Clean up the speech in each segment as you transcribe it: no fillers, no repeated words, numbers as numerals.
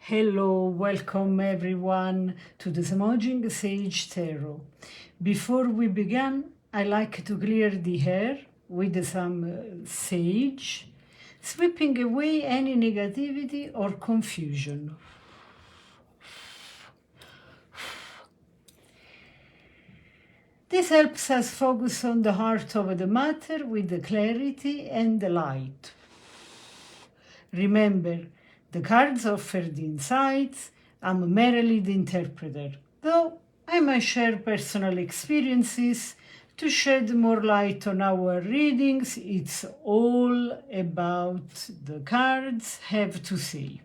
Hello, welcome everyone to the Smudging Sage Tarot. Before we begin, I like to clear the air with some sage, sweeping away any negativity or confusion. This helps us focus on the heart of the matter with the clarity and the light. Remember, the cards offer the insights. I'm merely the interpreter, though I might share personal experiences to shed more light on our readings. It's all about the cards have to say.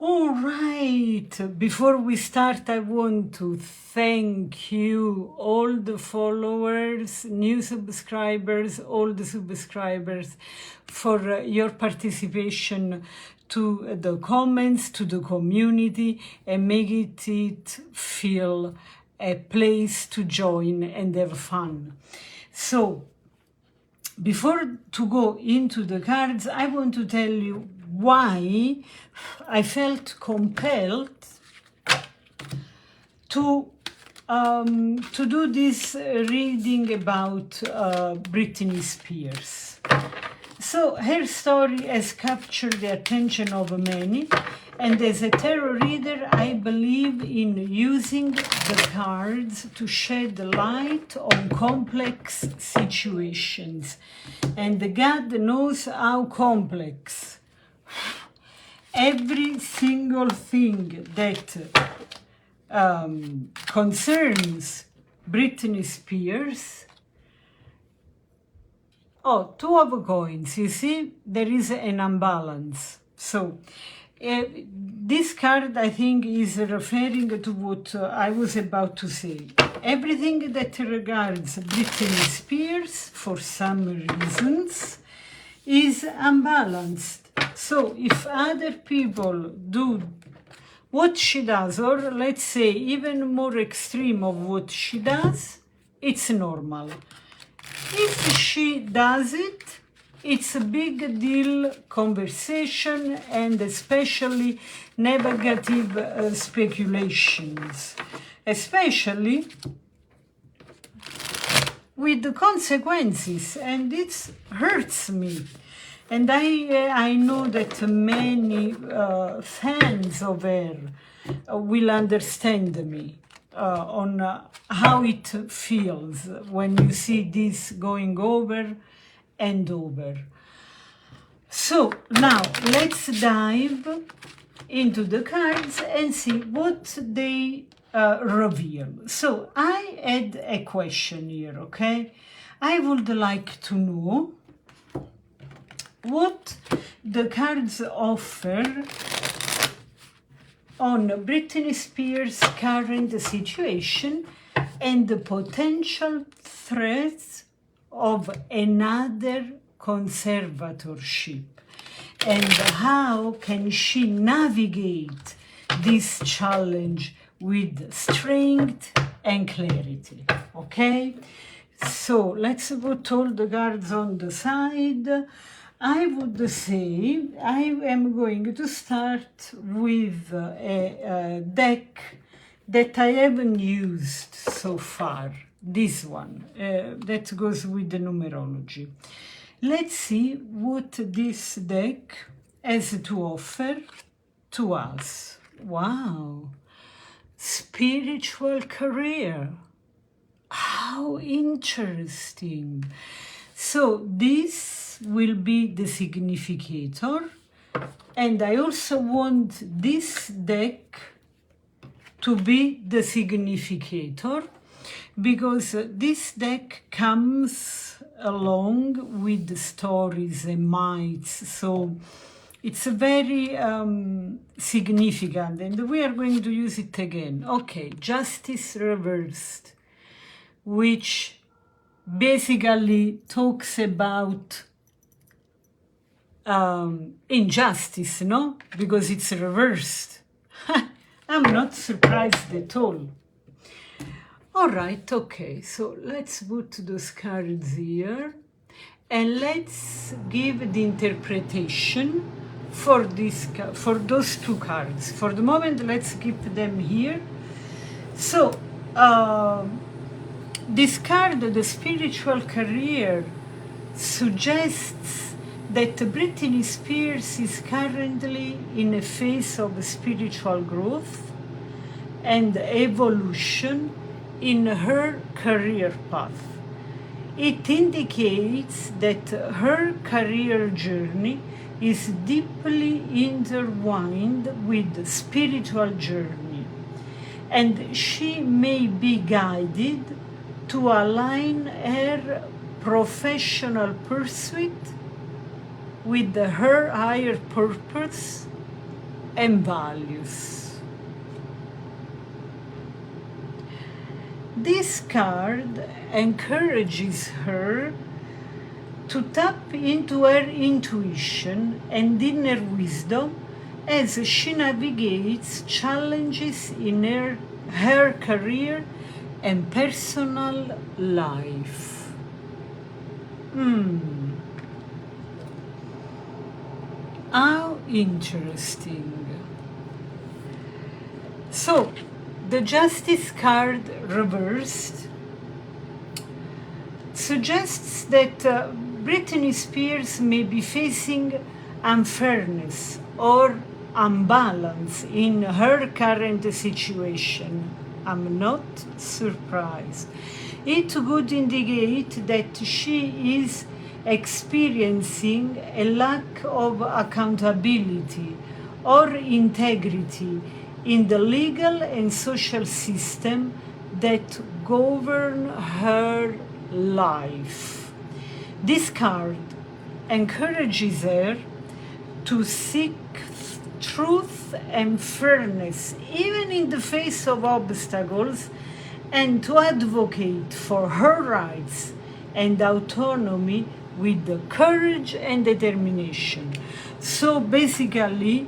All right, before we start, I want to thank you, all the followers, new subscribers, all the subscribers, for your participation to the comments, to the community, and make it feel a place to join and have fun. So, before to go into the cards, I want to tell you why I felt compelled to do this reading about Britney Spears. So her story has captured the attention of many, and as a tarot reader, I believe in using the cards to shed light on complex situations. And God knows how complex. Every single thing that concerns Britney Spears. Oh, two of coins, you see, there is an imbalance. So, this card, I think, is referring to what I was about to say. Everything that regards Britney Spears, for some reasons, is unbalanced. So, if other people do what she does, or let's say even more extreme of what she does, it's normal. If she does it, it's a big deal conversation, and especially negative speculations, especially with the consequences, and it hurts me. And I know that many fans of her will understand me on how it feels when you see this going over and over. So now let's dive into the cards and see what they reveal. So I had a question here, okay? I would like to know what the cards offer on Britney Spears' current situation and the potential threats of another conservatorship, and how can she navigate this challenge with strength and clarity. Okay, so let's put all the cards on the side. I would say I am going to start with a deck that I haven't used so far, this one, that goes with the numerology. Let's see what this deck has to offer to us. Wow, spiritual career. How interesting. So this will be the significator, and I also want this deck to be the significator, because this deck comes along with the stories and mites, so it's very significant, and we are going to use it again. Okay, Justice Reversed, which basically talks about injustice, no? Because it's reversed. I'm not surprised at all. All right, okay, so let's put those cards here, and let's give the interpretation for those two cards. For the moment, let's keep them here. So this card, the spiritual career, suggests that Britney Spears is currently in a phase of spiritual growth and evolution in her career path. It indicates that her career journey is deeply intertwined with the spiritual journey, and she may be guided to align her professional pursuit with her higher purpose and values. This card encourages her to tap into her intuition and inner wisdom as she navigates challenges in her career and personal life. How interesting. So, the Justice card reversed suggests that Britney Spears may be facing unfairness or imbalance in her current situation. I'm not surprised. It could indicate that she is experiencing a lack of accountability or integrity in the legal and social system that govern her life. This card encourages her to seek truth and fairness even in the face of obstacles, and to advocate for her rights and autonomy with the courage and determination. So basically,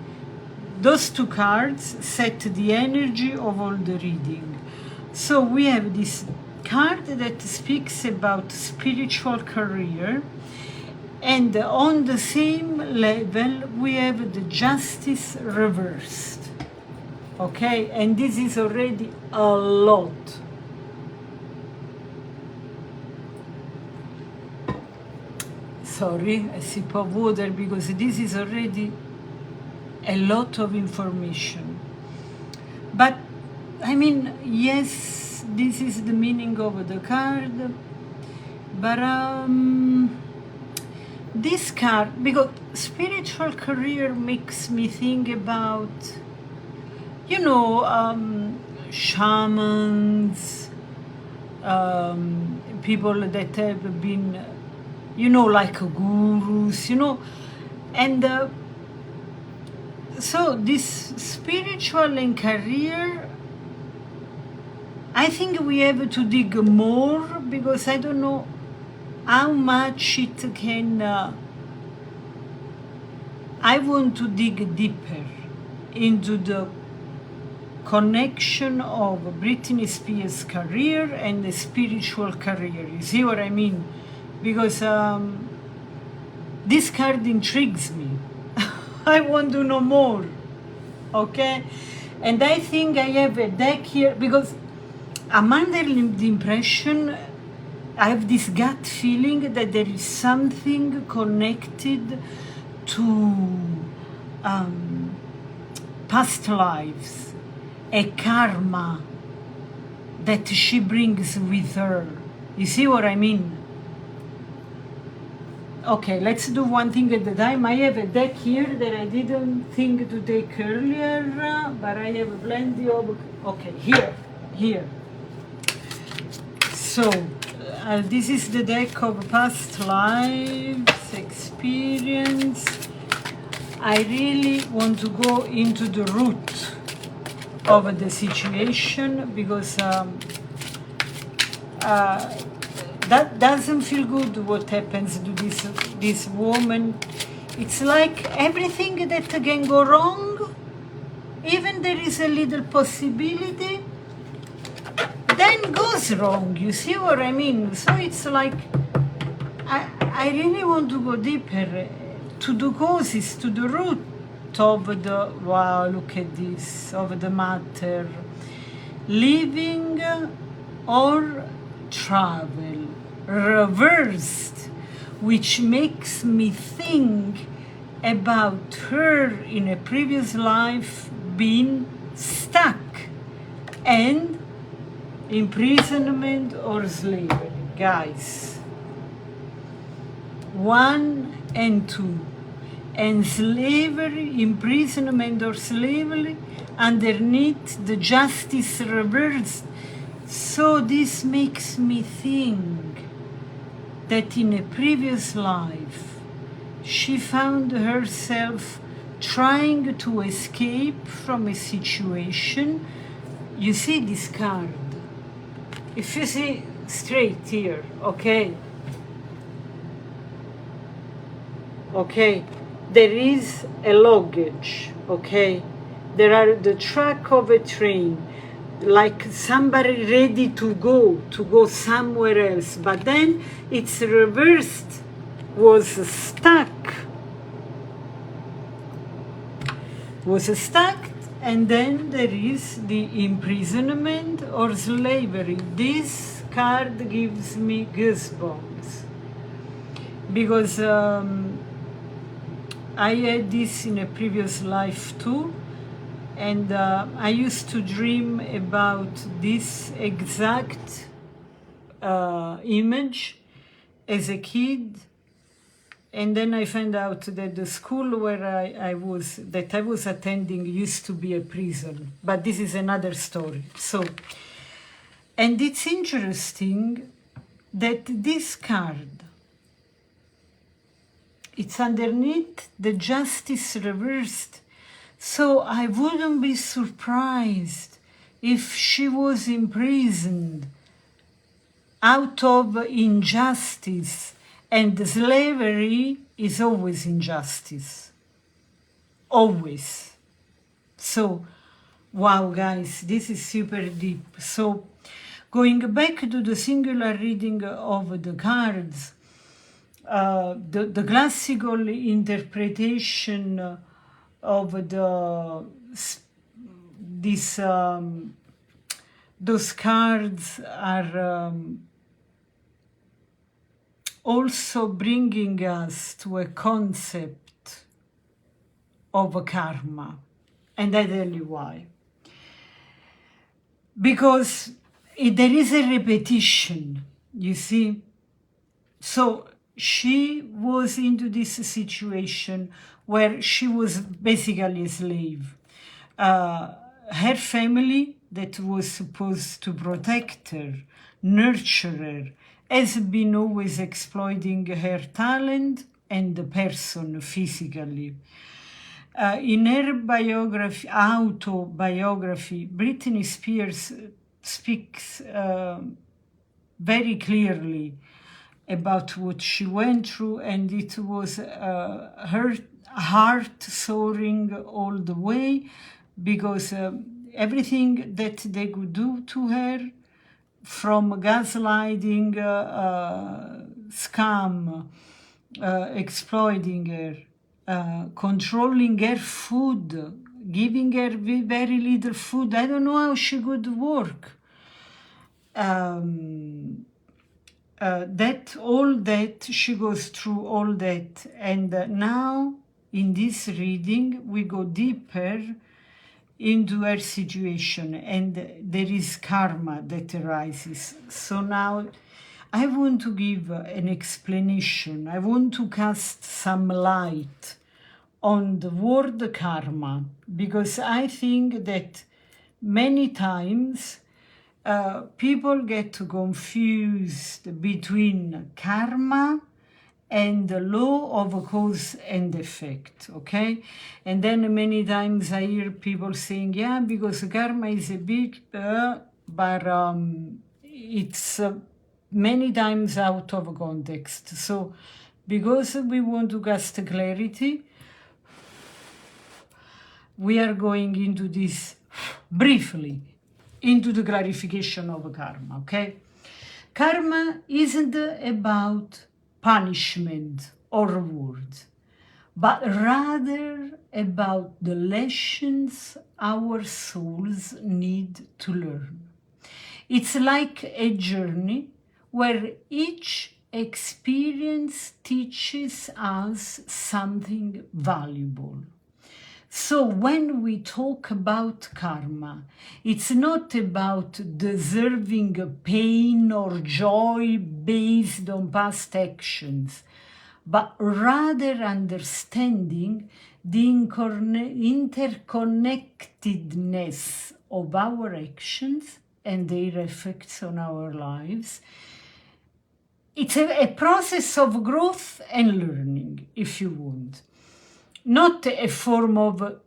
those two cards set the energy of all the reading. So we have this card that speaks about spiritual career, and on the same level we have the Justice reversed. Okay, and this is already a lot. Sorry, a sip of water, because this is already a lot of information. But I mean, yes, this is the meaning of the card, but this card, because spiritual career makes me think about, you know, shamans, people that have been, you know, like gurus, you know, and so this spiritual and career, I think we have to dig more, because I don't know how much it can, I want to dig deeper into the connection of Britney Spears' career and the spiritual career. You see what I mean? Because this card intrigues me. I want to know more, okay? And I think I have a deck here, because I'm under the impression, I have this gut feeling that there is something connected to past lives, a karma that she brings with her. You see what I mean? Okay, let's do one thing at a time. I have a deck here that I didn't think to take earlier, but I have plenty of, okay, here. So, this is the deck of past lives, experience. I really want to go into the root of the situation, because that doesn't feel good what happens to this woman. It's like everything that can go wrong, even there is a little possibility, then goes wrong. You see what I mean? So it's like, I really want to go deeper. to the causes, to the root of the, wow, look at this, of the matter. Living or travel, reversed, which makes me think about her in a previous life being stuck and imprisonment or slavery. Guys, 1 and 2, and slavery, imprisonment or slavery, underneath the justice reversed. So this makes me think that in a previous life she found herself trying to escape from a situation. You see this card? If you see straight here, okay? Okay, there is a luggage, okay? There are the track of a train, like somebody ready to go somewhere else, but then it's reversed, was stuck, and then there is the imprisonment or slavery. This card gives me goosebumps because I had this in a previous life too, and I used to dream about this exact image as a kid, and then I found out that the school where I was attending used to be a prison, but this is another story. So, and it's interesting that this card, it's underneath the justice reversed. So I wouldn't be surprised if she was imprisoned out of injustice, and slavery is always injustice. Always. So, wow, guys, this is super deep. So, going back to the singular reading of the cards, the classical interpretation of those cards are also bringing us to a concept of karma, and I tell you why. Because there is a repetition, you see. So she was into this situation where she was basically a slave. Her family, that was supposed to protect her, nurture her, has been always exploiting her talent and the person physically. In her autobiography, Britney Spears speaks very clearly about what she went through, and it was her heart soaring all the way, because everything that they could do to her, from gaslighting, scam, exploiting her, controlling her food, giving her very little food. I don't know how she could work. She goes through all that, and now in this reading we go deeper into her situation, and there is karma that arises. So now I want to give an explanation. I want to cast some light on the word karma, because I think that many times people get confused between karma and the law of cause and effect, okay? And then many times I hear people saying, yeah, because karma is a bit, but it's many times out of context. So because we want to cast clarity, we are going into this briefly, into the clarification of karma, okay? Karma isn't about punishment or reward. but rather about the lessons our souls need to learn. It's like a journey where each experience teaches us something valuable. So when we talk about karma, it's not about deserving pain or joy based on past actions, but rather understanding the interconnectedness of our actions and their effects on our lives. It's a process of growth and learning, if you want. Not a form of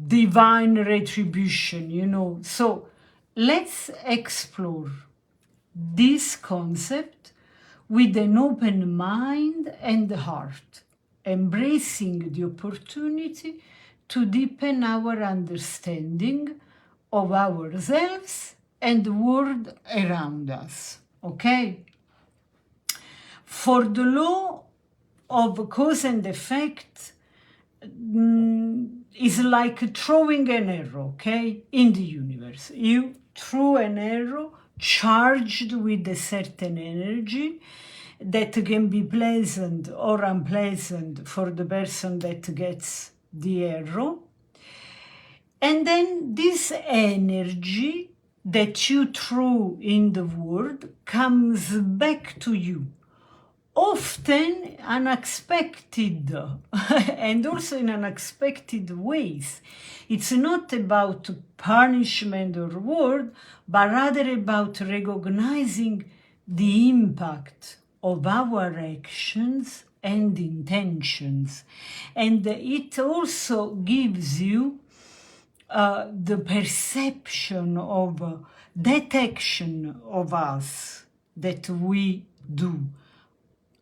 divine retribution, you know. So let's explore this concept with an open mind and heart, embracing the opportunity to deepen our understanding of ourselves and the world around us, okay? For the law of cause and effect is like throwing an arrow, okay, in the universe. You throw an arrow charged with a certain energy that can be pleasant or unpleasant for the person that gets the arrow. And then this energy that you threw in the world comes back to you, often unexpected and also in unexpected ways. It's not about punishment or reward, but rather about recognizing the impact of our actions and intentions. And it also gives you the perception of that action of us that we do,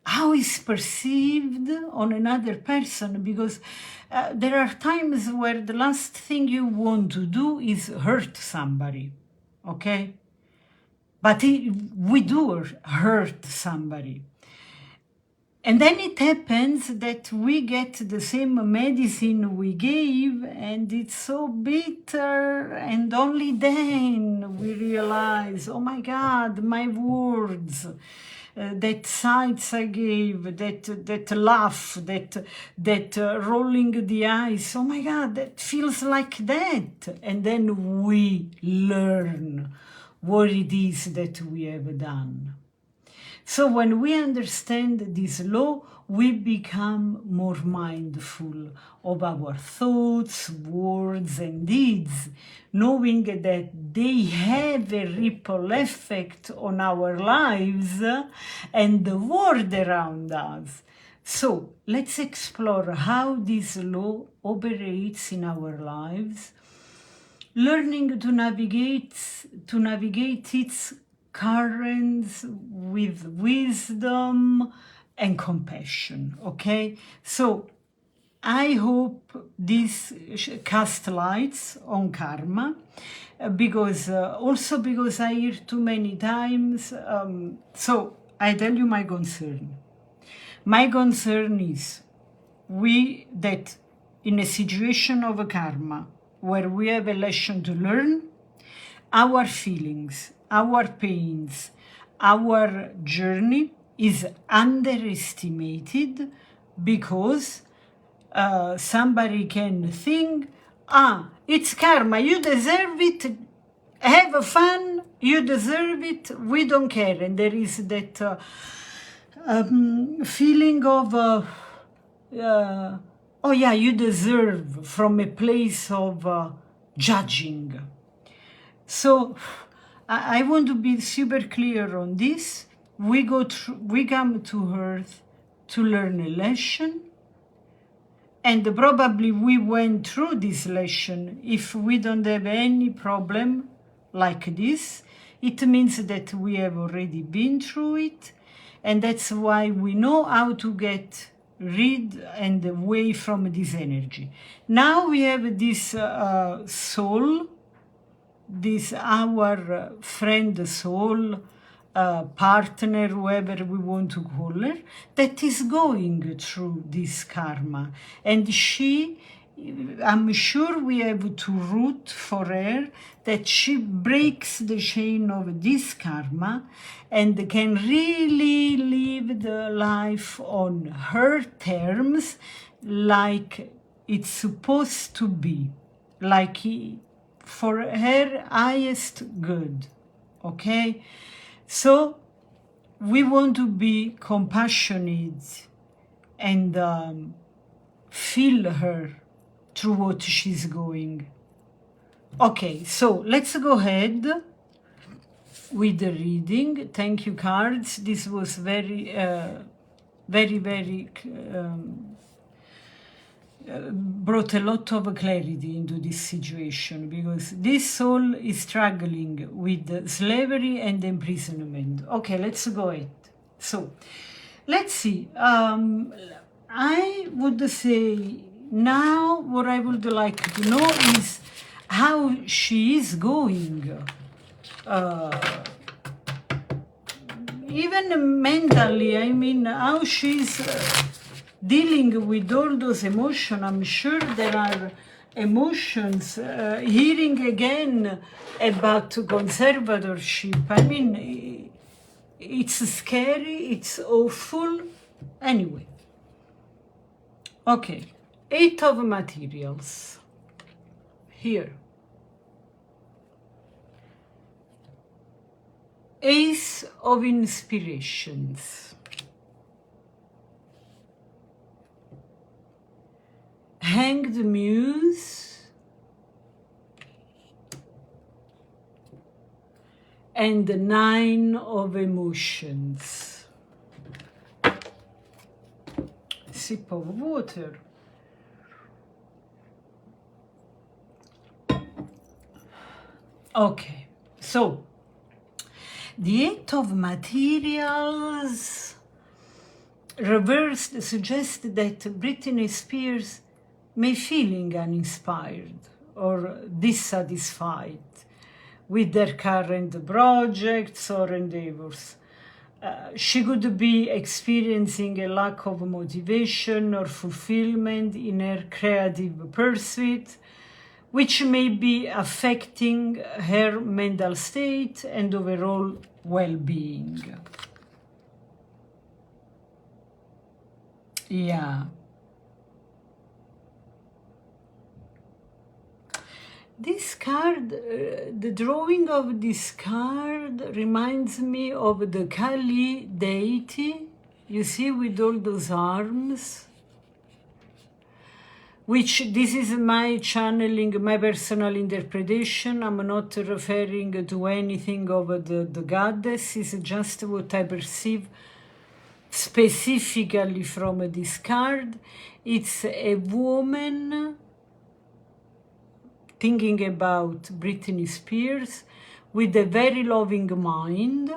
how is perceived on another person, because there are times where the last thing you want to do is hurt somebody, okay? But we do hurt somebody. And then it happens that we get the same medicine we gave, and it's so bitter, and only then we realize, oh my God, my words, that sights I gave, that laugh, that rolling the eyes, oh my God, that feels like that. And then we learn what it is that we have done. So when we understand this law, we become more mindful of our thoughts, words, and deeds, knowing that they have a ripple effect on our lives and the world around us. So let's explore how this law operates in our lives, learning to navigate its currents with wisdom and compassion, okay? So I hope this casts lights on karma, because I hear too many times. So I tell you my concern. My concern is that in a situation of karma where we have a lesson to learn, our feelings, our pains, our journey is underestimated, because somebody can think, it's karma, you deserve it, have fun, you deserve it, we don't care. And there is that feeling of, oh yeah, you deserve, from a place of judging. So I want to be super clear on this. We come to Earth to learn a lesson, and probably we went through this lesson. If we don't have any problem like this, it means that we have already been through it, and that's why we know how to get rid and away from this energy. Now we have this soul, this our friend soul, partner, whoever we want to call her, that is going through this karma. And I'm sure we have to root for her that she breaks the chain of this karma and can really live the life on her terms, like it's supposed to be, like for her highest good. Okay? So we want to be compassionate and feel her through what she's going. Okay, so let's go ahead with the reading. Thank you, cards. This was very, very brought a lot of clarity into this situation, because this soul is struggling with slavery and imprisonment. Okay, let's go ahead. So let's see. I would say now what I would like to know is how she is going. Even mentally, I mean, how she's dealing with all those emotions. I'm sure there are emotions. Hearing again about conservatorship, I mean, it's scary, it's awful. Anyway, okay, 8 of materials here. Ace of inspirations. Hanged Muse and the 9 of emotions. Sip of water. Okay, so the 8 of materials reversed suggests that Britney Spears may feeling uninspired or dissatisfied with their current projects or endeavors. She could be experiencing a lack of motivation or fulfillment in her creative pursuit, which may be affecting her mental state and overall well-being. Yeah. This card, the drawing of this card reminds me of the Kali deity, you see, with all those arms, which this is my channeling, my personal interpretation. I'm not referring to anything of the goddess. It's just what I perceive specifically from this card. It's a woman thinking about Britney Spears with a very loving mind,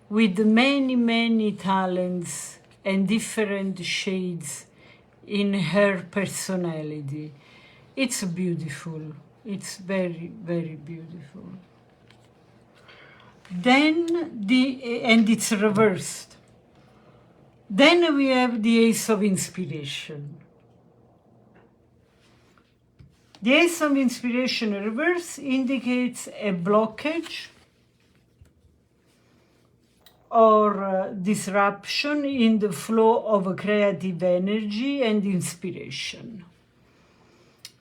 with many talents and different shades in her personality. It's beautiful. It's very beautiful. Then and it's reversed. Then we have the Ace of Inspiration. The Ace of Inspiration reverse indicates a blockage or disruption in the flow of creative energy and inspiration.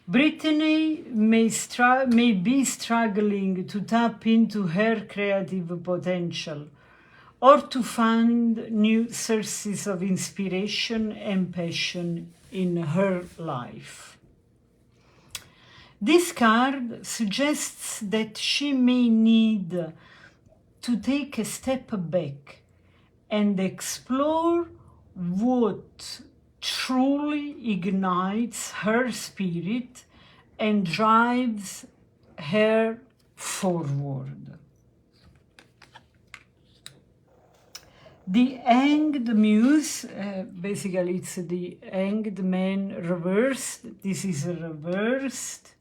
Britney may be struggling to tap into her creative potential or to find new sources of inspiration and passion in her life. This card suggests that she may need to take a step back and explore what truly ignites her spirit and drives her forward. The Hanged Muse, basically it's the Hanged Man reversed. This is reversed.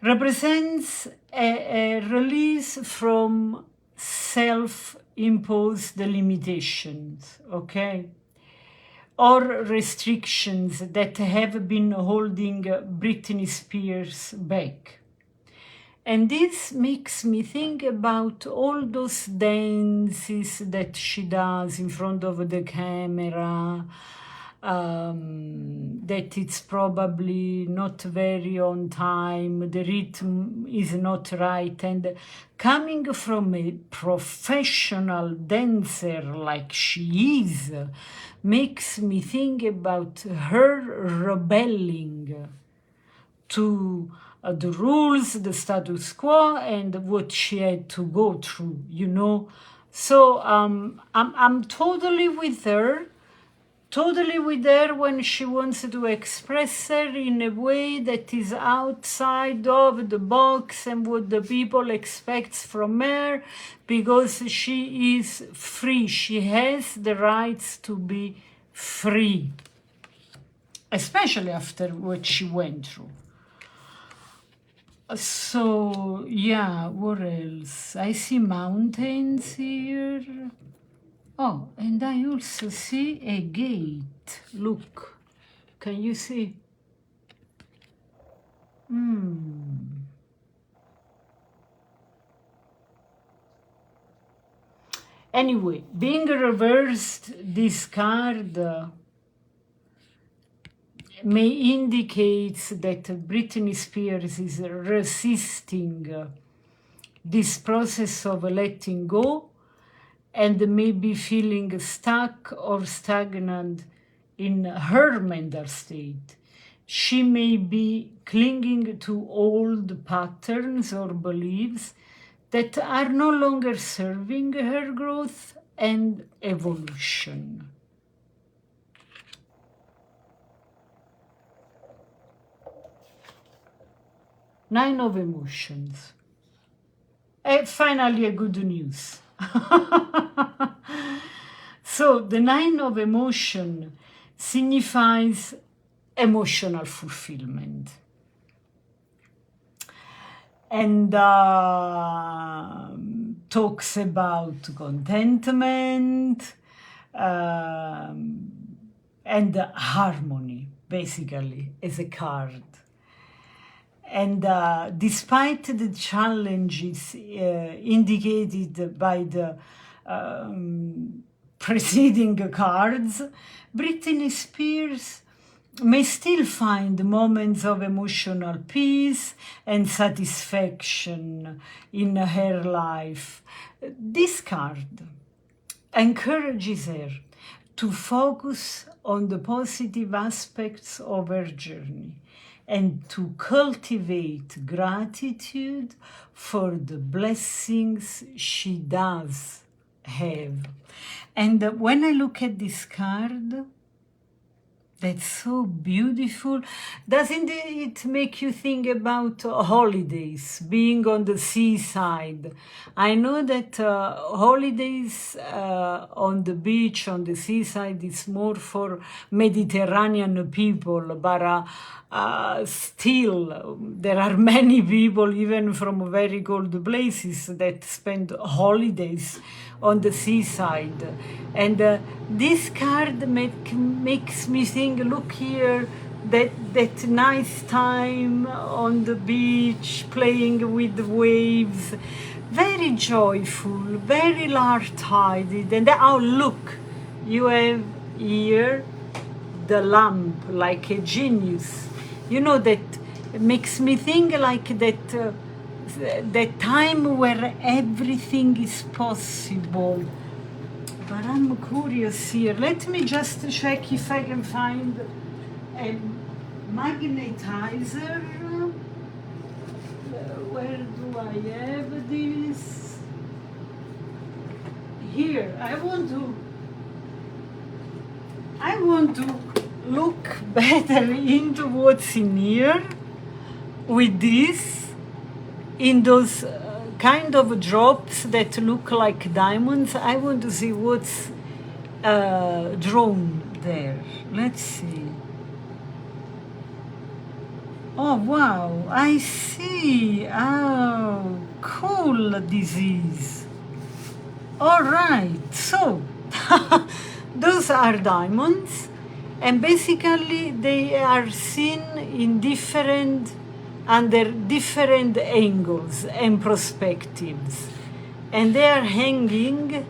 Represents a release from self-imposed limitations, okay? Or restrictions that have been holding Britney Spears back. And this makes me think about all those dances that she does in front of the camera, that it's probably not very on time, the rhythm is not right. And coming from a professional dancer like she is, makes me think about her rebelling to the rules, the status quo, and what she had to go through, you know. So I'm totally with her when she wants to express her in a way that is outside of the box and what the people expect from her, because she is free. She has the rights to be free, especially after what she went through. So, yeah, what else? I see mountains here. Oh, and I also see a gate. Look, can you see? Anyway, being reversed, this card may indicate that Britney Spears is resisting this process of letting go and maybe feeling stuck or stagnant in her mental state. She may be clinging to old patterns or beliefs that are no longer serving her growth and evolution. Nine of emotions. And finally, a good news. So the nine of emotion signifies emotional fulfillment. And talks about contentment and harmony, basically, as a card. And despite the challenges indicated by the preceding cards, Britney Spears may still find moments of emotional peace and satisfaction in her life. This card encourages her to focus on the positive aspects of her journey and to cultivate gratitude for the blessings she does have. And when I look at this card, that's so beautiful. Doesn't it make you think about holidays, being on the seaside? I know that holidays on the beach, on the seaside, is more for Mediterranean people, but still, there are many people, even from very cold places, that spend holidays on the seaside. And this card makes me think, look here, that nice time on the beach, playing with the waves, very joyful, very light-hearted. And oh, look, you have here the lamp, like a genius. You know, that makes me think like that, that time where everything is possible. But I'm curious here. Let me just check if I can find a magnetizer. Where do I have this? Here. I want to look better into what's in here with this, in those kind of drops that look like diamonds. I want to see what's drawn there. Let's see. Oh, wow, I see. Oh, cool this is. All right, so those are diamonds, and basically they are seen in under different angles and perspectives, and they are hanging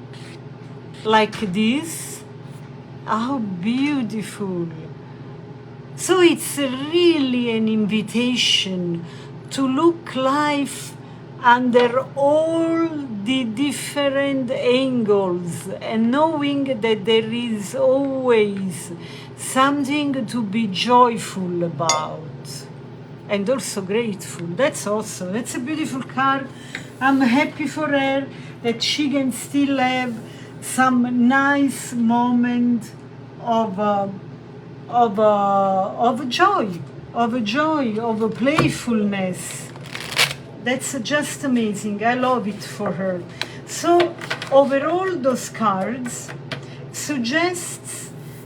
like this. How beautiful! So it's really an invitation to look life under all the different angles and knowing that there is always something to be joyful about and also grateful. That's awesome. That's a beautiful card. I'm happy for her that she can still have some nice moment of joy, of playfulness. That's just amazing. I love it for her. So overall, those cards suggest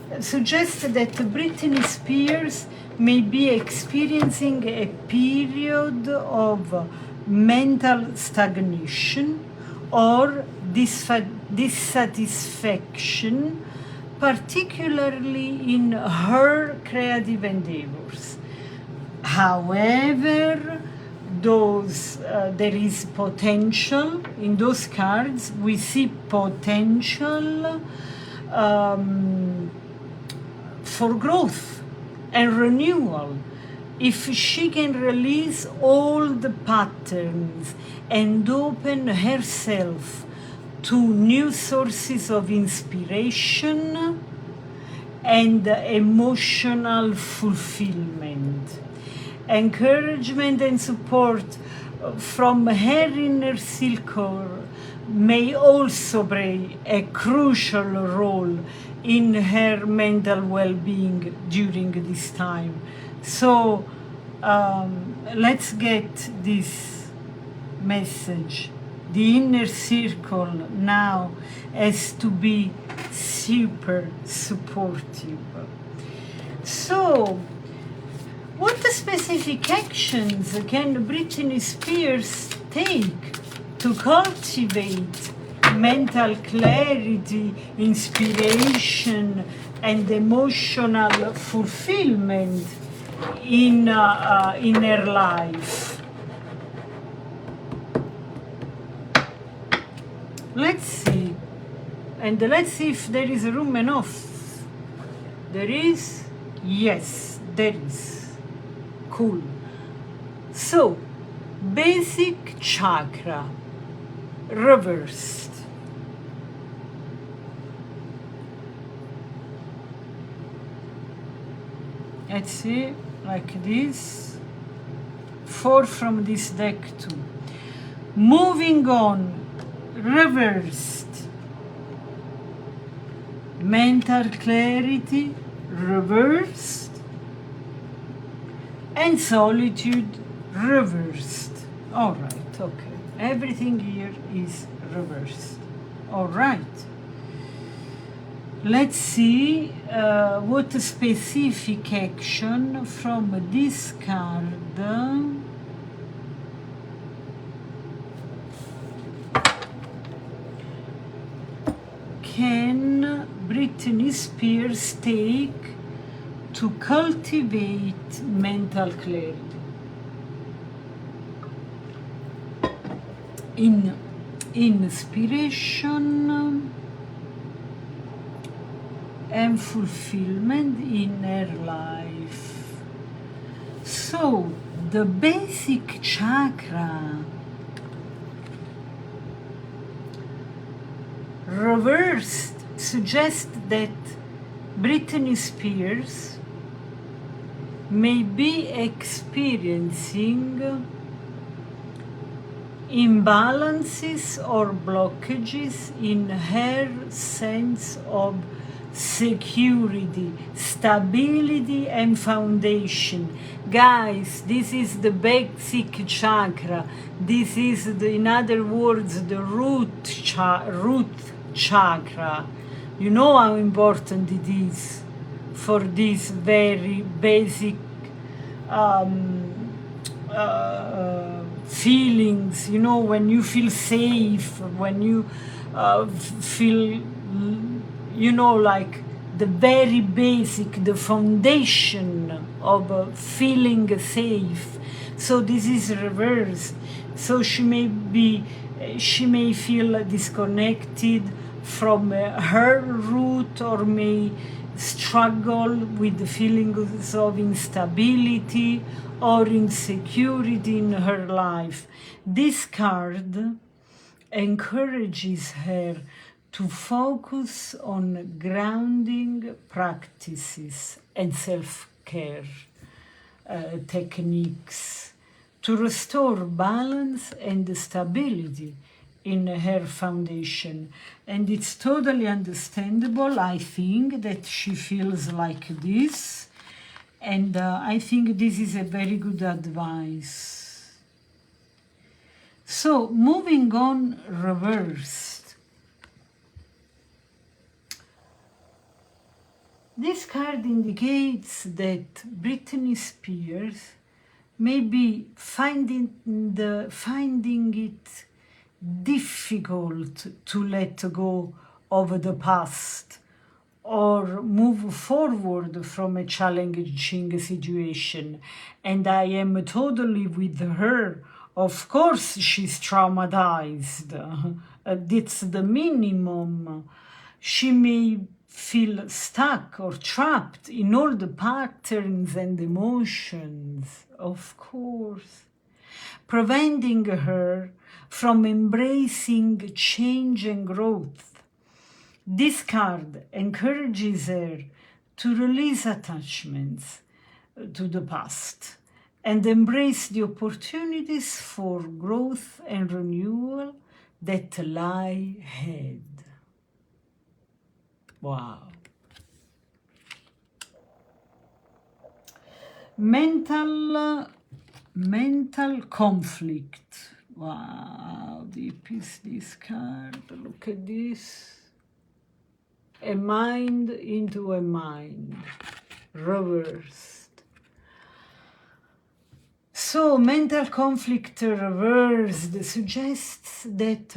that Britney Spears may be experiencing a period of mental stagnation or dissatisfaction, particularly in her creative endeavors. However, there is potential in those cards. We see potential for growth and renewal if she can release old patterns and open herself to new sources of inspiration and emotional fulfillment. Encouragement and support from her inner circle may also play a crucial role in her mental well-being during this time. So let's get this message. The inner circle now has to be super supportive. So, what specific actions can Britney Spears take to cultivate mental clarity, inspiration, and emotional fulfillment in her life? Let's see. And let's see if there is room enough. There is? Yes, there is. Cool. So, basic chakra, reversed. Let's see, like this. 4 from this deck too. Moving on, reversed. Mental clarity, reversed. And solitude, reversed. All right, okay. Everything here is reversed. All right. Let's see what specific action from this card can Britney Spears take to cultivate mental clarity. In inspiration and fulfillment in her life. So, the basic chakra reversed suggests that Britney Spears may be experiencing imbalances or blockages in her sense of security, stability, and foundation. Guys, this is the basic chakra. This is, in other words, the root chakra. You know how important it is for these very basic feelings, you know, when you feel safe, when you feel, you know, like the very basic, the foundation of feeling safe. So this is reversed. So she may feel disconnected from her root, or may struggle with the feelings of instability or insecurity in her life. This card encourages her to focus on grounding practices and self-care techniques to restore balance and stability in her foundation. And it's totally understandable, I think, that she feels like this. And I think this is a very good advice. So, moving on reversed. This card indicates that Britney Spears may be finding it difficult to let go of the past or move forward from a challenging situation. And I am totally with her. Of course, she's traumatized. That's the minimum. She may feel stuck or trapped in all the patterns and emotions, of course, preventing her from embracing change and growth. This card encourages her to release attachments to the past and embrace the opportunities for growth and renewal that lie ahead. Wow. Mental conflict. Wow, deep is this card. Look at this. A mind into a mind. Reversed. So, mental conflict reversed suggests that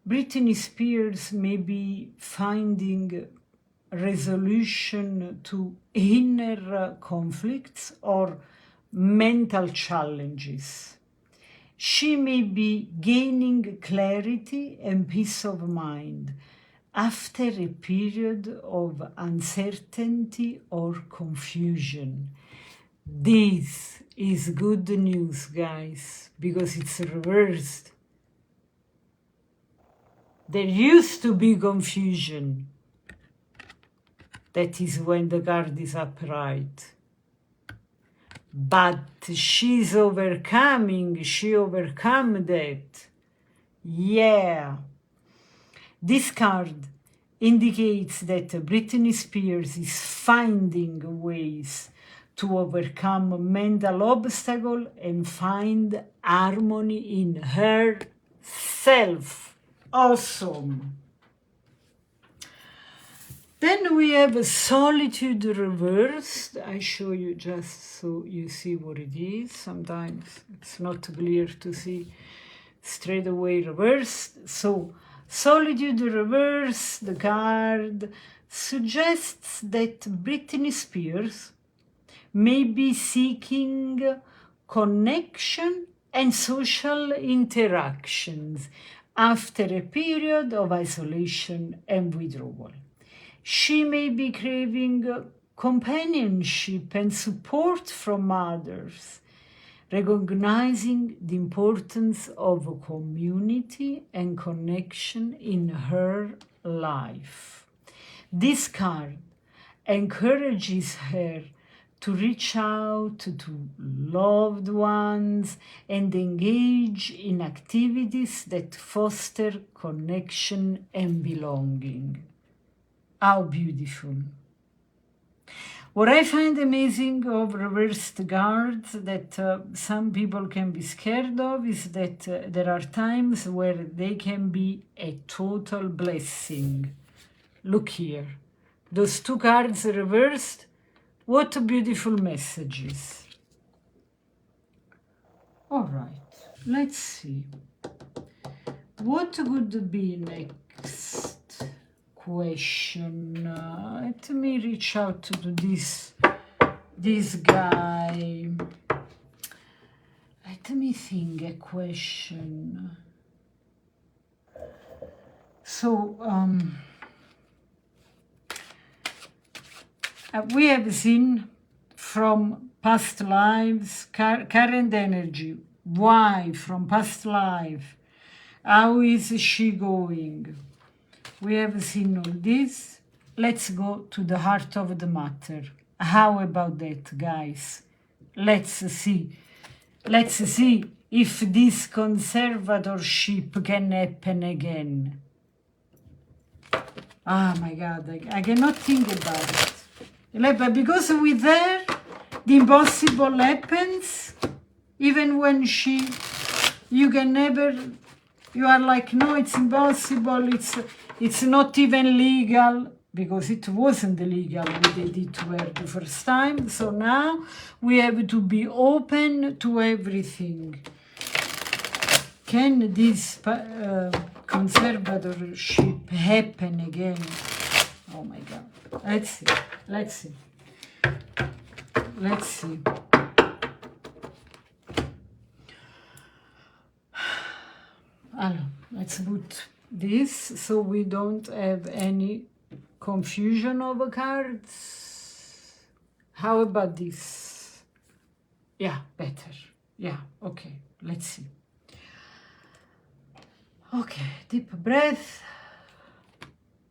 Britney Spears may be finding resolution to inner conflicts or mental challenges. She may be gaining clarity and peace of mind after a period of uncertainty or confusion. This is good news, guys, because it's reversed. There used to be confusion. That is when the card is upright. But she overcome that. Yeah. This card indicates that Britney Spears is finding ways to overcome mental obstacles and find harmony in herself. Awesome. Then we have solitude reversed. I show you just so you see what it is. Sometimes it's not clear to see straight away reversed. So solitude reversed, the card suggests that Britney Spears may be seeking connection and social interactions after a period of isolation and withdrawal. She may be craving companionship and support from others, recognizing the importance of community and connection in her life. This card encourages her to reach out to loved ones and engage in activities that foster connection and belonging. How beautiful. What I find amazing of reversed cards that some people can be scared of is that there are times where they can be a total blessing. Look here. Those two cards reversed. What beautiful messages. All right, let's see. what would be next question? Let me reach out to this guy. Let me think a question. So, we have seen from past lives, current energy. Why from past life? How is she going? We have seen all this. Let's go to the heart of the matter. How about that, guys? Let's see. Let's see if this conservatorship can happen again. Oh my God, I cannot think about it. But because with her, the impossible happens, even when you can never, you are like, no, it's impossible, it's not even legal, because it wasn't legal what they did to her the first time. So now we have to be open to everything. Can this conservatorship happen again? Oh my God. Let's see. Let's see. Let's see. Let's put this so we don't have any confusion over cards. How about this? Yeah, better. Yeah, okay. Let's see. Okay, deep breath.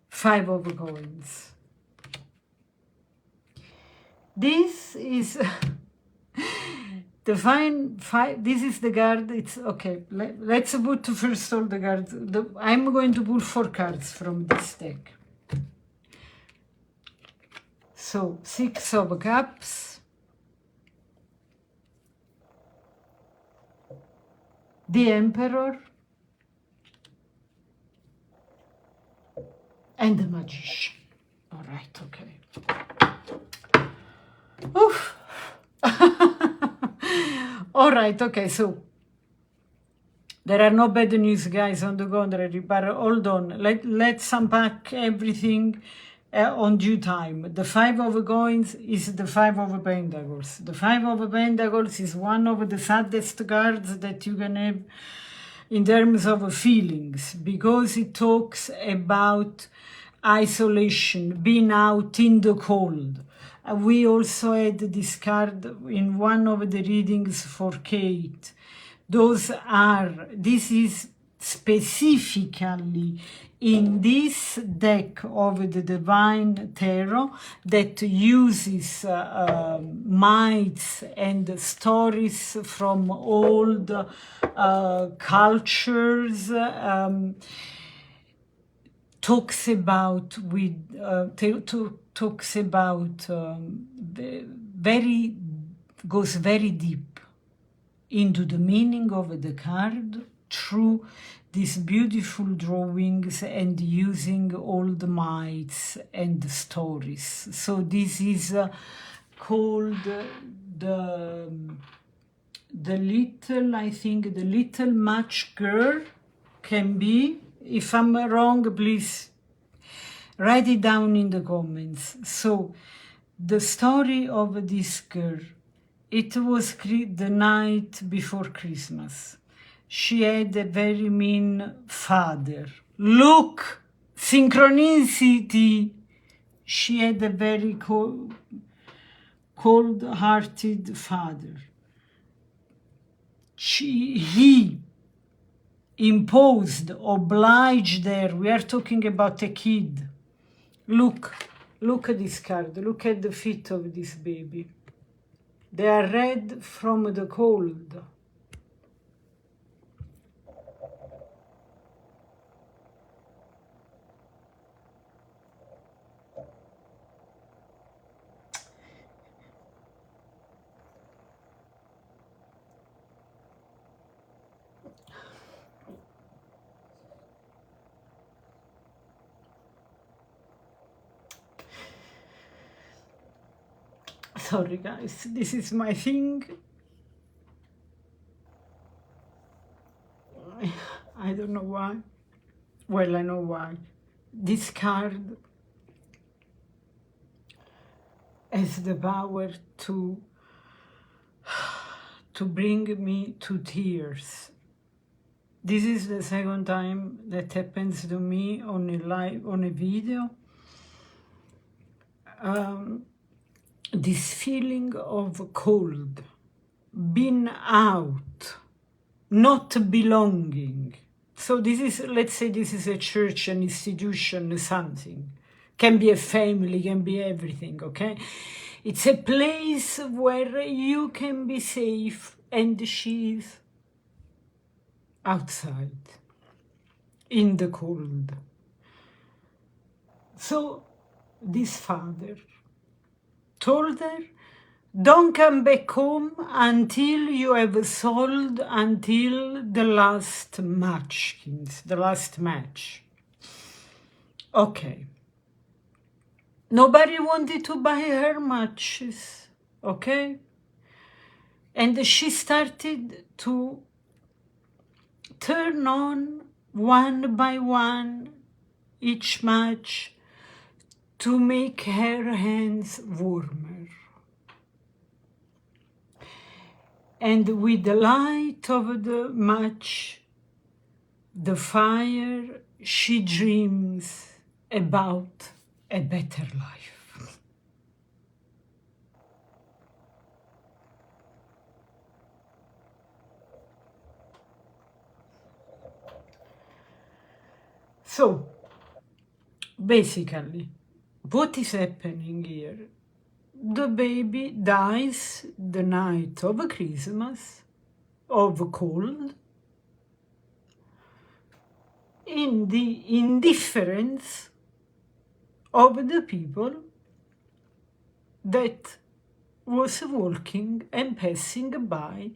5 of coins. This is the five. This is the card. It's okay. Let's put first all the cards. I'm going to pull 4 cards from this deck. So 6 of cups, the Emperor, and the Magician. All right, okay. Oof. All right, okay, so there are no bad news, guys, on the contrary, but hold on. Let's unpack everything on due time. The 5 of coins is the 5 of pentacles. The 5 of pentacles is one of the saddest cards that you can have in terms of feelings, because it talks about isolation, being out in the cold. We also had this card in one of the readings for Kate. This is specifically in this deck of the Divine Tarot that uses myths and stories from old cultures, talks about goes very deep into the meaning of the card through these beautiful drawings and using all the myths and stories. So this is called the little, I think, the little match girl can be. If I'm wrong, please write it down in the comments. So the story of this girl, it was the night before Christmas. She had a very mean father. Look, synchronicity. She had a very cold-hearted father. He imposed, obliged her. We are talking about a kid. Look at this card. Look at the feet of this baby. They are red from the cold. Sorry guys, this is my thing. I don't know why. Well, I know why. This card has the power to bring me to tears. This is the second time that happens to me on a video. This feeling of cold, being out, not belonging. So this is, let's say this is a church, an institution, something. Can be a family, can be everything, okay? It's a place where you can be safe, and she's outside, in the cold. So this father told her, don't come back home until you have sold until the last matchkins, the last match. Okay. Nobody wanted to buy her matches, okay? And she started to turn on one by one each match to make her hands warmer. And with the light of the match, the fire, she dreams about a better life. So, basically, what is happening here? The baby dies the night of Christmas, of cold, in the indifference of the people that was walking and passing by,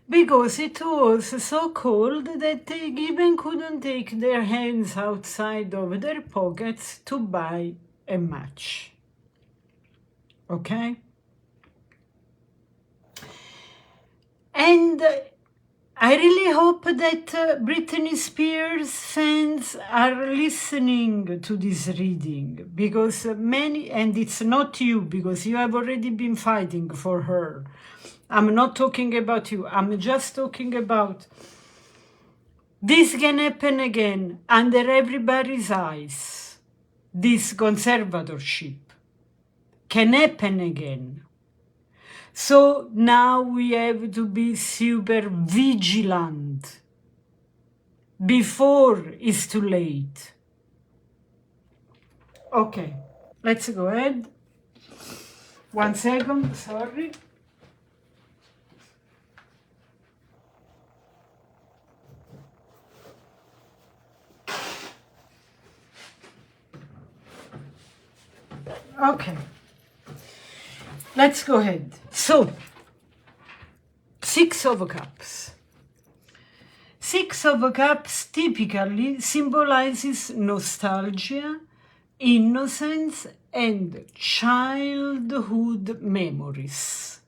because it was so cold that they even couldn't take their hands outside of their pockets to buy a match. Okay? And I really hope that Britney Spears fans are listening to this reading, because many, and it's not you, because you have already been fighting for her. I'm not talking about you. I'm just talking about this can happen again under everybody's eyes. This conservatorship can happen again. So now we have to be super vigilant before it's too late. Okay, let's go ahead. 1 second, sorry. Okay, let's go ahead. So, 6 of Cups. 6 of Cups typically symbolizes nostalgia, innocence, and childhood memories.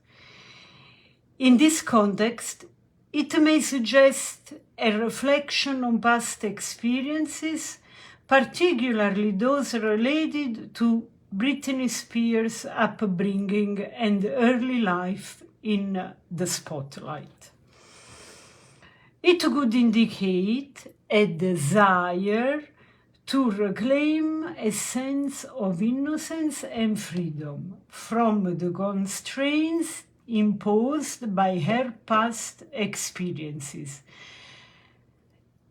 In this context, it may suggest a reflection on past experiences, particularly those related to Britney Spears' upbringing and early life in the spotlight. It could indicate a desire to reclaim a sense of innocence and freedom from the constraints imposed by her past experiences,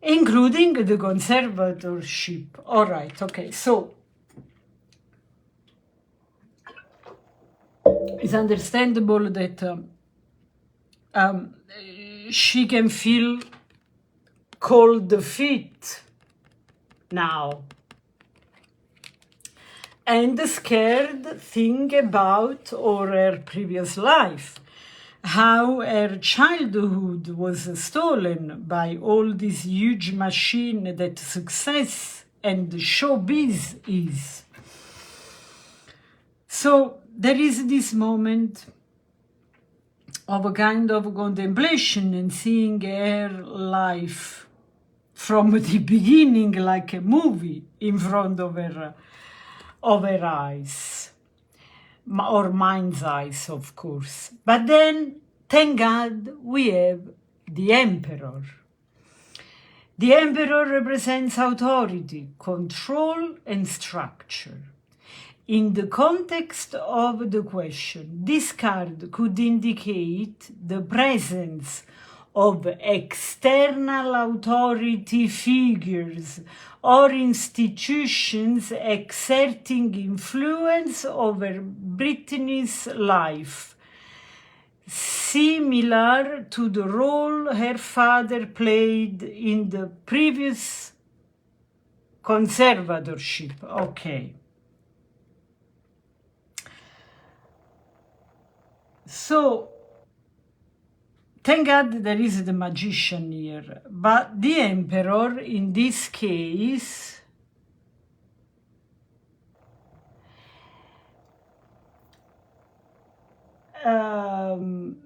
including the conservatorship. All right, okay, so it's understandable that she can feel cold feet now and scared think about her previous life, how her childhood was stolen by all this huge machine that success and showbiz is. So there is this moment of a kind of contemplation and seeing her life from the beginning like a movie in front of her eyes, or mind's eyes, of course. But then, thank God, we have the emperor. The emperor represents authority, control, and structure. In the context of the question, this card could indicate the presence of external authority figures or institutions exerting influence over Britney's life, similar to the role her father played in the previous conservatorship. Okay. So, thank God there is the magician here, but the emperor in this case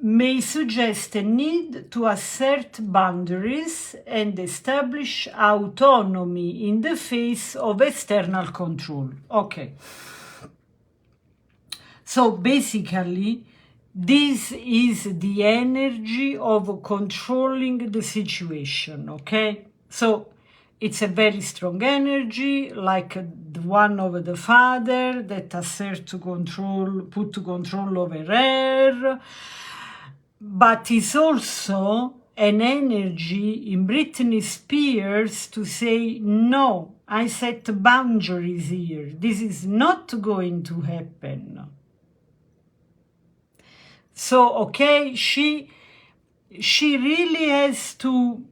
may suggest a need to assert boundaries and establish autonomy in the face of external control. Okay. So basically, this is the energy of controlling the situation, okay? So it's a very strong energy, like the one of the father that assert to control, put control over her, but it's also an energy in Britney Spears to say, no, I set boundaries here. This is not going to happen. So, okay, she really has to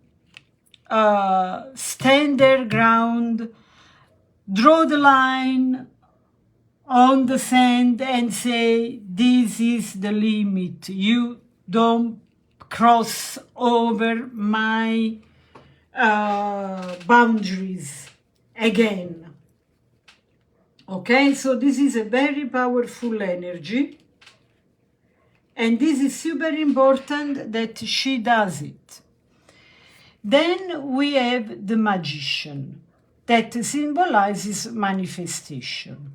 stand their ground, draw the line on the sand and say, this is the limit. You don't cross over my boundaries again. Okay, so this is a very powerful energy. And this is super important that she does it. Then we have the magician that symbolizes manifestation,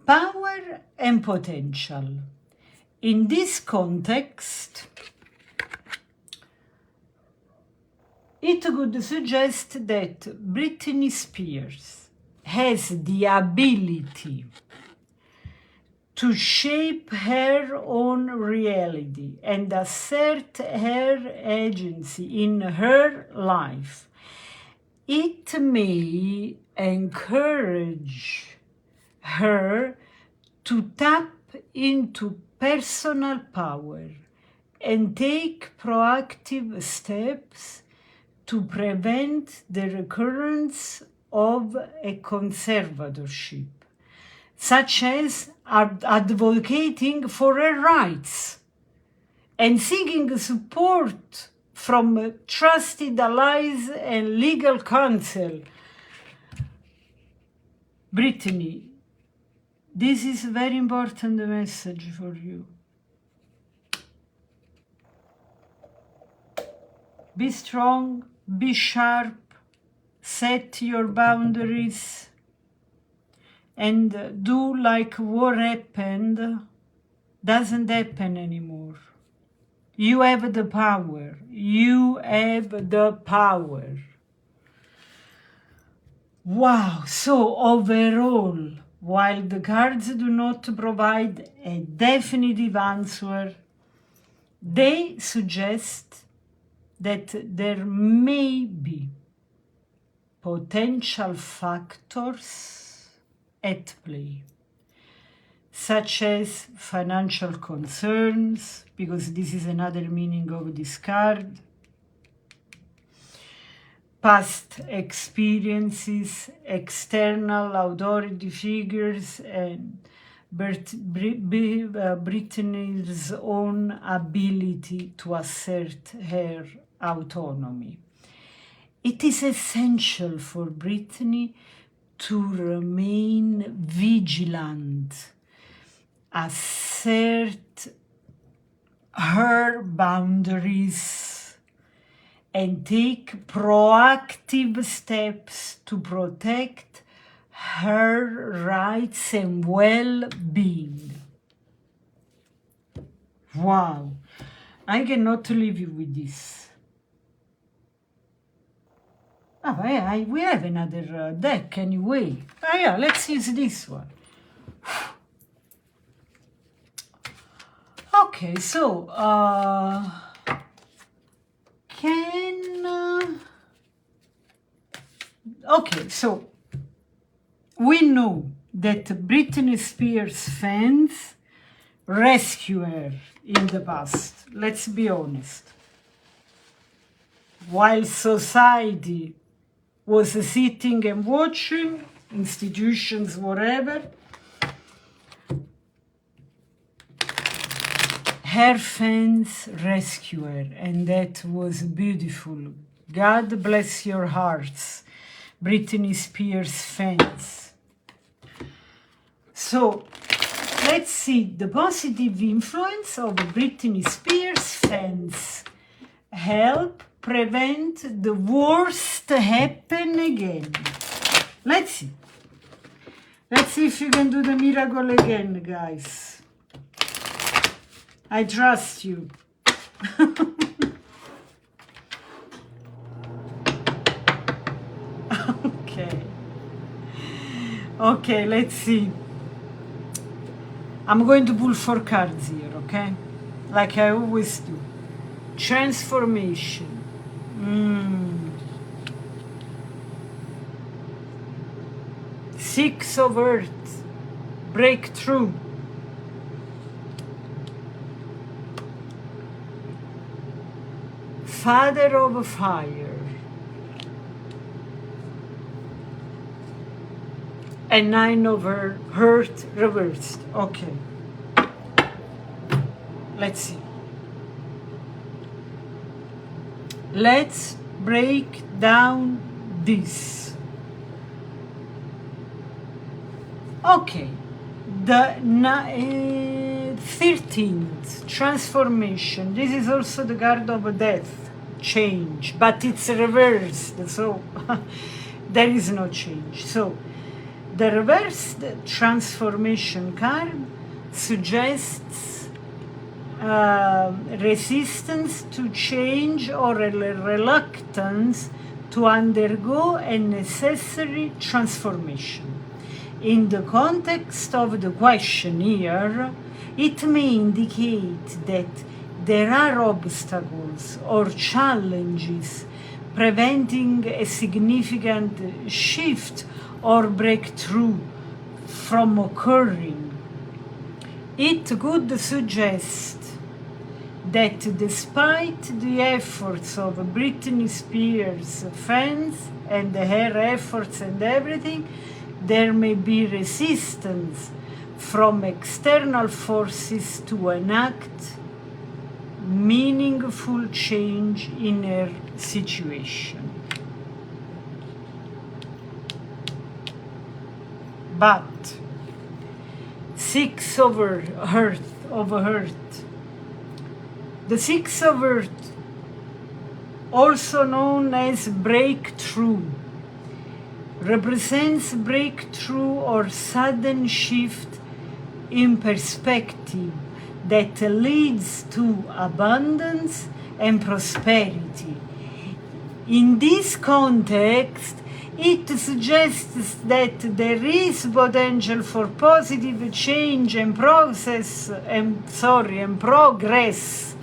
power and potential. In this context, it could suggest that Britney Spears has the ability to shape her own reality and assert her agency in her life. It may encourage her to tap into personal power and take proactive steps to prevent the recurrence of a conservatorship, such as advocating for her rights and seeking support from trusted allies and legal counsel. Britney, this is a very important message for you. Be strong, be sharp, set your boundaries, and do like what happened doesn't happen anymore. You have the power. You have the power. Wow, so overall, while the cards do not provide a definitive answer, they suggest that there may be potential factors at play, such as financial concerns, because this is another meaning of this card, past experiences, external authority figures, and Britney's own ability to assert her autonomy. It is essential for Britney to remain vigilant, assert her boundaries, and take proactive steps to protect her rights and well-being. Wow, I cannot leave you with this. Oh, we have another deck anyway. Oh yeah, let's use this one. Okay, so okay, so we know that Britney Spears fans rescue her in the past. Let's be honest. While society was sitting and watching, institutions, whatever, her fans rescue her, and that was beautiful. God bless your hearts, Britney Spears fans. So let's see the positive influence of Britney Spears fans. Help prevent the worst happen again. Let's see. Let's see if you can do the miracle again, guys. I trust you. Okay, let's see. I'm going to pull 4 cards here, okay? Like I always do. Transformation. 6 of Earth. Breakthrough. Father of Fire. And 9 of Earth reversed. Okay. Let's see. Let's break down this. Okay. The 13th, transformation. This is also the card of death, change, but it's reversed, so there is no change. So the reversed transformation card suggests resistance to change or a reluctance to undergo a necessary transformation. In the context of the question here, it may indicate that there are obstacles or challenges preventing a significant shift or breakthrough from occurring. It could suggest that despite the efforts of Britney Spears fans and her efforts and everything, there may be resistance from external forces to enact meaningful change in her situation. But 6 of Earth. The 6 of Earth, also known as breakthrough, represents breakthrough or sudden shift in perspective that leads to abundance and prosperity. In this context, it suggests that there is potential for positive change and progress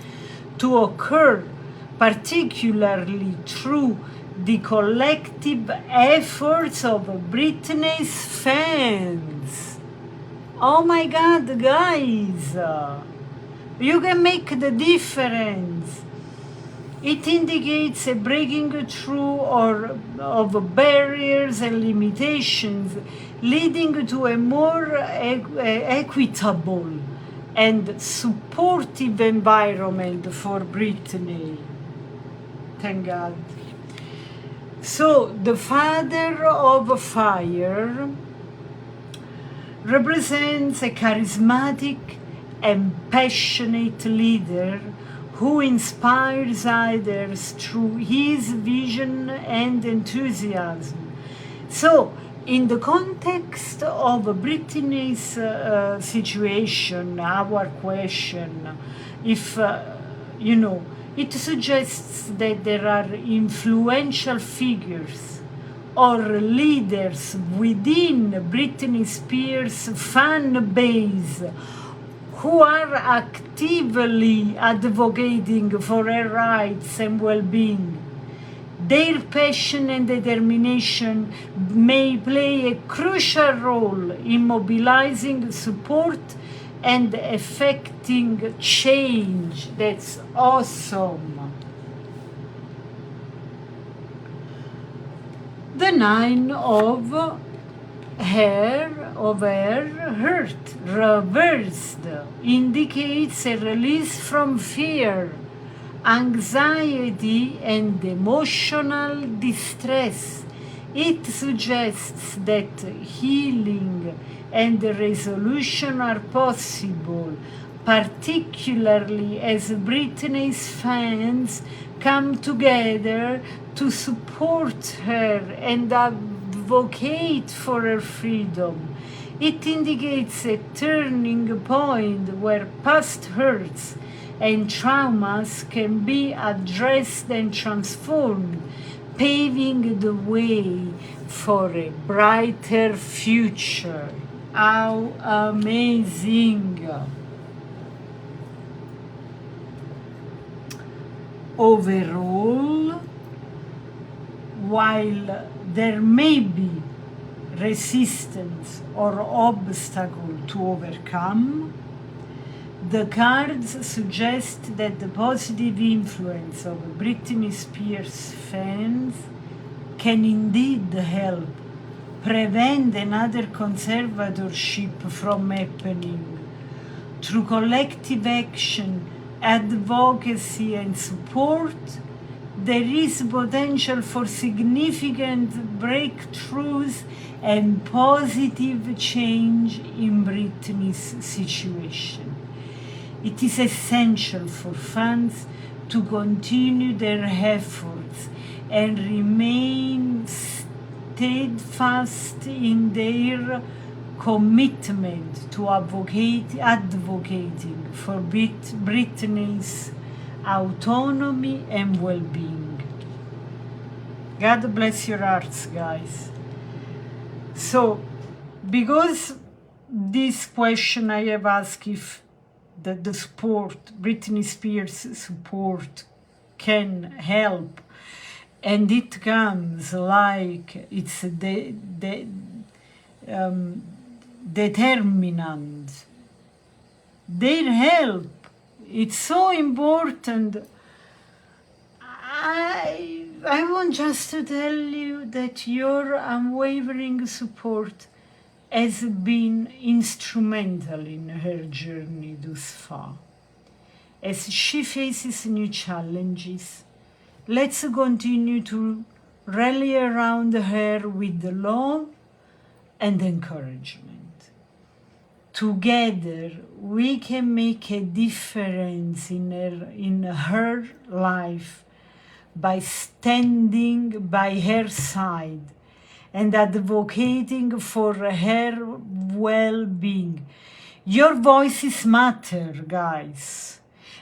to occur, particularly through the collective efforts of Britney's fans. Oh my God, guys! You can make the difference. It indicates a breaking through of barriers and limitations, leading to a more equitable and supportive environment for Britney. Thank God. So, the Father of Fire represents a charismatic and passionate leader who inspires others through his vision and enthusiasm. So, in the context of Brittany's situation, our question, if, it suggests that there are influential figures or leaders within Britney Spears' fan base who are actively advocating for her rights and well-being. Their passion and determination may play a crucial role in mobilizing support and effecting change. That's awesome. The 9 of Heart reversed indicates a release from fear, anxiety, and emotional distress. It suggests that healing and resolution are possible, particularly as Britney's fans come together to support her and advocate for her freedom. It indicates a turning point where past hurts and traumas can be addressed and transformed, paving the way for a brighter future. How amazing! Overall, while there may be resistance or obstacle to overcome, the cards suggest that the positive influence of Britney Spears fans can indeed help prevent another conservatorship from happening. Through collective action, advocacy, and support, there is potential for significant breakthroughs and positive change in Britney's situation. It is essential for fans to continue their efforts and remain steadfast in their commitment to advocating for Britney's autonomy and well-being. God bless your hearts, guys. So, because this question I have asked if the support, Britney Spears support, can help, and it comes like it's the determinant. Their help, it's so important. I want just to tell you that your unwavering support has been instrumental in her journey thus far. As she faces new challenges, let's continue to rally around her with love and encouragement. Together, we can make a difference in her life by standing by her side and advocating for her well-being. Your voices matter, guys,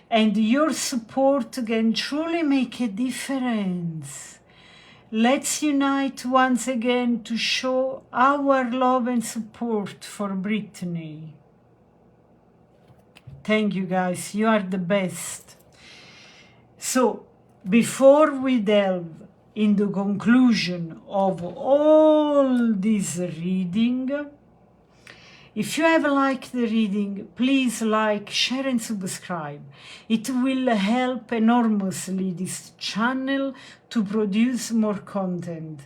and your support can truly make a difference. Let's unite once again to show our love and support for Britney. Thank you, guys. You are the best. So, before we delve in the conclusion of all this reading, if you have liked the reading, please like, share and subscribe. It will help enormously this channel to produce more content.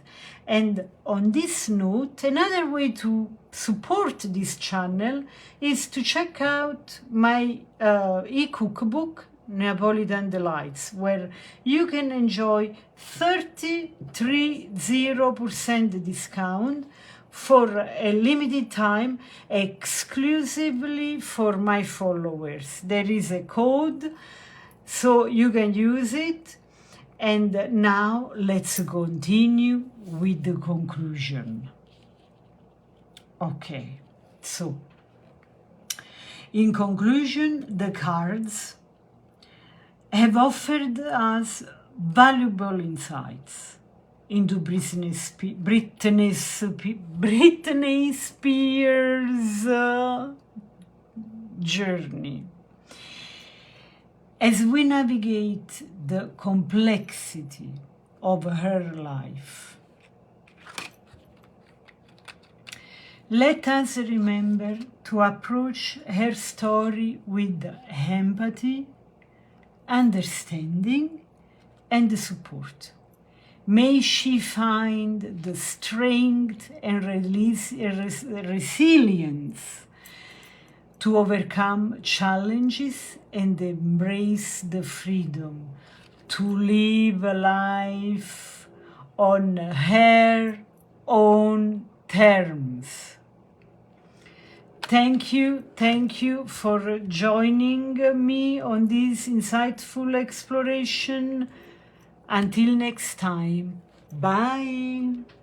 And on this note, another way to support this channel is to check out my e-cookbook, Neapolitan Delights, where you can enjoy 30% discount for a limited time exclusively for my followers. There is a code So you can use it. And now let's continue with the conclusion. Okay, so in conclusion, the cards have offered us valuable insights into Britney Spears' journey. As we navigate the complexity of her life, let us remember to approach her story with empathy, understanding, and support. May she find the strength and resilience to overcome challenges and embrace the freedom to live a life on her own terms. Thank you for joining me on this insightful exploration. Until next time, bye.